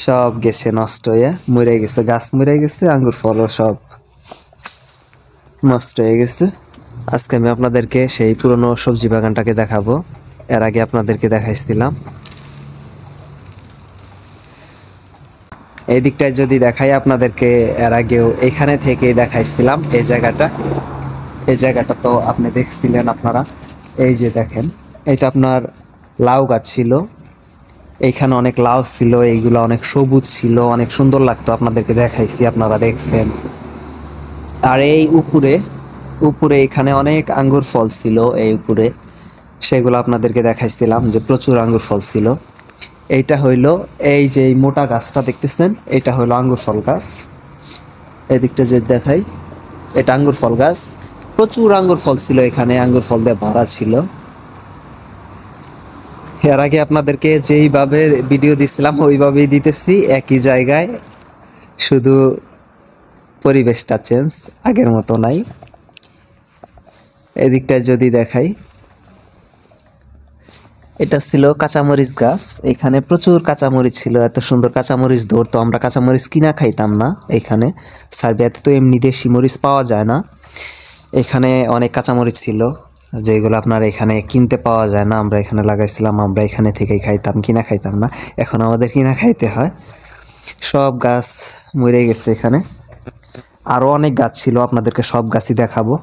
সব গেছে নষ্ট হয়ে, মরে গেছে, গাছ মরে গেছে, আঙ্গুর ফলও সব নষ্ট হয়ে গেছে। আজকে আমি আপনাদেরকে সেই পুরনো সবজি বাগানটাকে দেখাবো। এর আগে আপনাদেরকে দেখাইছিলাম। এই দিকটায় যদি দেখাই আপনাদেরকে, এর আগেও এখানে থেকেই দেখাইছিলাম। এই জায়গাটা তো আপনি দেখছিলেন আপনারা। এই যে দেখেন, এটা আপনার লাউ গাছ ছিল। এইখানে অনেক লাউ ছিল, এইগুলো অনেক সবুজ ছিল, অনেক সুন্দর লাগতো। আপনাদেরকে দেখাইছি, আপনারা দেখছেন। আর এই উপরে উপরে এখানে অনেক আঙ্গুর ফল ছিল। এই উপরে সেগুলো আপনাদেরকে দেখাইছিলাম যে প্রচুর আঙ্গুর ফল ছিল। এইটা হইলো, এই যে এই মোটা গাছটা দেখতেছেন, এটা হইলো আঙ্গুর ফল গাছ। এই দিকটা যদি দেখাই, এটা আঙ্গুর ফল গাছ। প্রচুর আঙ্গুর ফল ছিল এখানে, আঙ্গুর ফল দিয়ে ভরা ছিল। এর আগে আপনাদেরকে যেইভাবে ভিডিও দিছিলাম ওইভাবেই দিতেছি, একই জায়গায়, শুধু পরিবেশটা চেঞ্জ, আগের মতো নাই। এদিকটায় যদি দেখাই, এটা ছিল কাঁচামরিচ গাছ। এখানে প্রচুর কাঁচামরিচ ছিল, এত সুন্দর কাঁচামরিচ ধরতো। আমরা কাঁচামরিচ কিনা খাইতাম না। এখানে সার্বিয়াতে তো এমনি দেশি মরিচ পাওয়া যায় না। এখানে অনেক কাঁচামরিচ ছিল, যেগুলো আপনার এখানে কিনতে পাওয়া যায় না। আমরা এখানে লাগাইছিলাম, আমরা এখানে থেকেই খাইতাম, কিনা খাইতাম না। এখন আমাদের কিনা খাইতে হয়। সব গাছ মরে গেছে এখানে। আরও অনেক গাছ ছিল, আপনাদেরকে সব গাছই দেখাবো।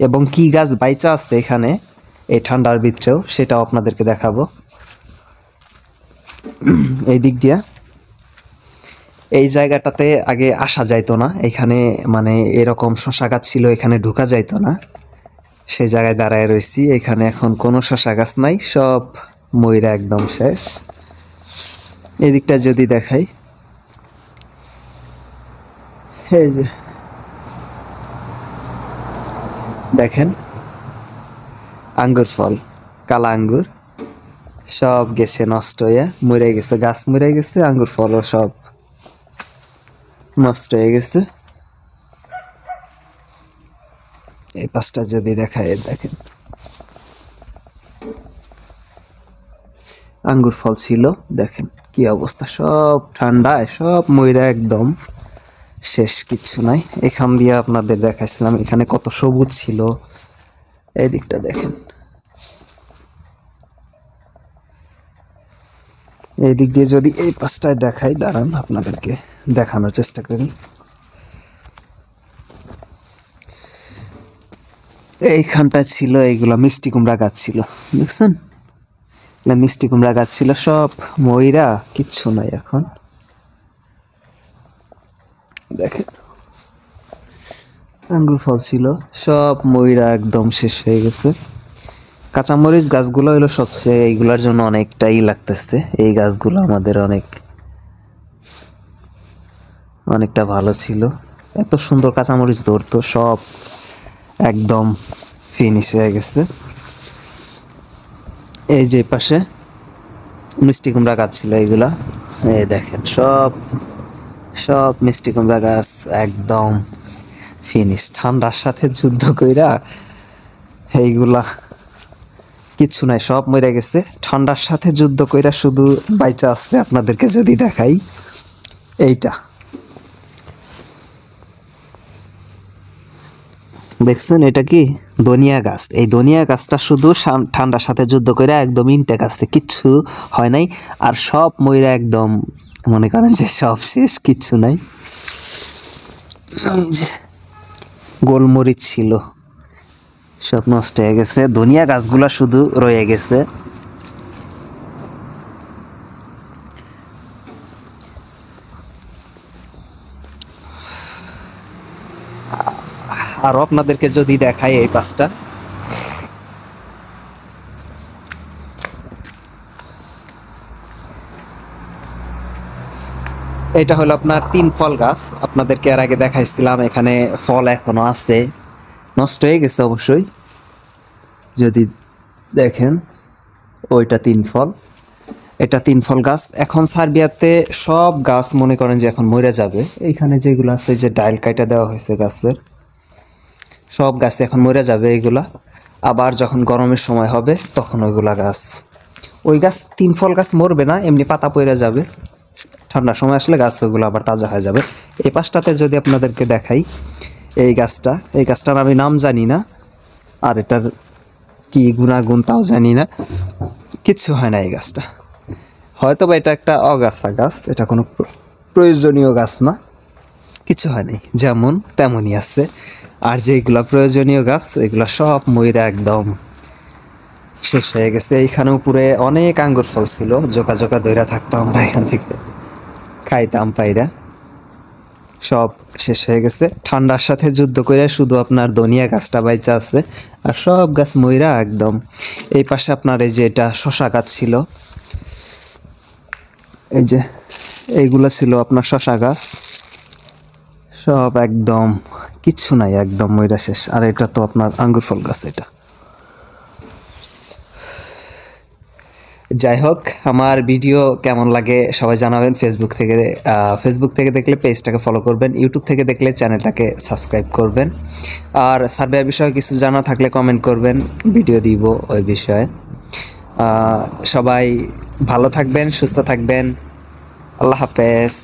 এবং কি গাছ বাইচা আছে এখানে এই ঠান্ডার ভিতরেও, সেটাও আপনাদেরকে দেখাবো। এই দিক দিয়া, এই জায়গাটাতে আগে আসা যাইতো না। এখানে মানে এরকম শশা গাছ ছিল, এখানে ঢোকা যাইতো না। সেই জায়গায় দাঁড়ায় রয়েছি। এখানে এখন কোনো শশা গাছ নাই, সব মইরা একদম শেষ। এদিকটা যদি দেখাই, এই যে দেখেন, আঙ্গুর ফল, কালা আঙ্গুর সব গেছে নষ্ট হয়ে, মরে গেছে, গাছ মরে গেছে, আঙ্গুর ফলও সব নষ্ট হয়ে গেছে। এই পাশটা যদি দেখায়, দেখেন আঙ্গুর ফল ছিল, দেখেন কি অবস্থা, সব ঠান্ডায় সব মইরা একদম শেষ, কিচ্ছু নাই। এখান দিয়ে আপনাদের দেখাইছিলাম, এখানে কত সবুজ ছিল। এই দিকটা দেখেন, এই দিক দিয়ে যদি এই পাশটায় দেখাই, দাঁড়ান আপনাদেরকে দেখানোর চেষ্টা করি। এইখানটায় ছিল, এইগুলা মিষ্টি কুমড়া গাছ ছিল, দেখছেন, মিষ্টি কুমড়া গাছ ছিল, সব ময়রা, কিচ্ছু নাই এখন। দেখেন আঙ্গুর ফল ছিল, সব ময়রা একদম শেষ হয়ে গেছে। কাঁচামরিচ গাছগুলো হলো সবচেয়ে, এইগুলার জন্য অনেকটাই লাগতেছে। এই গাছগুলো আমাদের অনেকটা ভালো ছিল, এত সুন্দর কাঁচামরিচ ধরতো, সব একদম ফিনিশ হয়ে গেছে। এই যে পাশে মিষ্টি কুমড়া গাছ ছিল, এইগুলা এই দেখেন, সব সব মিষ্টি কুমড়া গাছ একদম ফিনিশ। ঠান্ডার সাথে যুদ্ধ কইরা এইগুলা কিচ্ছু নাই, সব মরে গেছে। ঠান্ডার সাথে যুদ্ধ কইরা শুধু বাইচা আসতে। আপনাদেরকে যদি দেখাই, এইটা দেখছেন, এটা কি ধনিয়া গাছ। এই ধনিয়া গাছটা শুধু ঠান্ডার সাথে যুদ্ধ করে একদম ইনটেক আসতে, কিচ্ছু হয় নাই। আর সব ময়রা একদম, মনে করেন যে সব শেষ, কিচ্ছু নাই। গোলমরিচ ছিল, সব নষ্ট হয়ে গেছে। ধনিয়া গাছগুলা শুধু রয়ে গেছে। আর আপনাদেরকে যদি দেখাই এই পাশটা, এটা হলো আপনার 3 ফল গাছ। আপনাদেরকে এর আগে দেখাইছিলাম, এখানে ফল এখনো আছে, নষ্ট হয়ে গেছে অবশ্যই। যদি দেখেন, ওইটা 3 ফল, এটা 3 ফল গাছ। এখন সার্বিয়াতে সব গাছ মনে করেন যে এখন মরে যাবে। এইখানে যেগুলো আছে, যে ডাইল কাইটা দেওয়া হয়েছে গাছের, সব গাছ এখন মরে যাবে এইগুলা। আবার যখন গরমের সময় হবে তখন ওইগুলা গাছ, ওই গাছ 3 ফল গাছ মরবে না, এমনি পাতা পড়ে যাবে ঠান্ডার সময় আসলে গাছগুলো আবার তাজা হয়ে যাবে। এই পাশটাতে যদি আপনাদেরকে দেখাই, এই গাছটার আমি নাম জানি না, আর এটার কি গুণাগুণ তাও জানি না, কিচ্ছু হয় না এই গাছটা। হয়তো বা এটা একটা অগাছা গাছ, এটা কোনো প্রয়োজনীয় গাছ না, কিছু হয় নাই, যেমন তেমনই আছে। আর যেগুলা প্রয়োজনীয় গাছ এগুলা সব মইরা একদম শেষ হয়ে গেছে। এইখানে উপরে অনেক আঙ্গুর ফল ছিল, জোকা জোকা দইরা থাকতাম আমরা, এখান থেকে খাইতাম পাইরা, সব শেষ হয়ে গেছে। ঠান্ডার সাথে যুদ্ধ করে শুধু আপনার ধনিয়া গাছটা বাইচা আছে, আর সব গাছ মইরা একদম। এই পাশে আপনার এই যে এটা শশা গাছ ছিল, এই যে এইগুলা ছিল আপনার শশা গাছ, সব একদম কিচ্ছু নাই, একদম মইরা শেষ। আর এটা তো আপনার আঙ্গুর ফল গাছ। এটা যাই হোক, আমার ভিডিও কেমন লাগে সবাই জানাবেন। ফেসবুক থেকে দেখলে পেজটাকে ফলো করবেন, ইউটিউব থেকে দেখলে চ্যানেলটাকে সাবস্ক্রাইব করবেন। আর সার্ভের বিষয়ে কিছু জানা থাকলে কমেন্ট করবেন, ভিডিও দিব ওই বিষয়ে। সবাই ভালো থাকবেন, সুস্থ থাকবেন, আল্লাহ হাফেজ।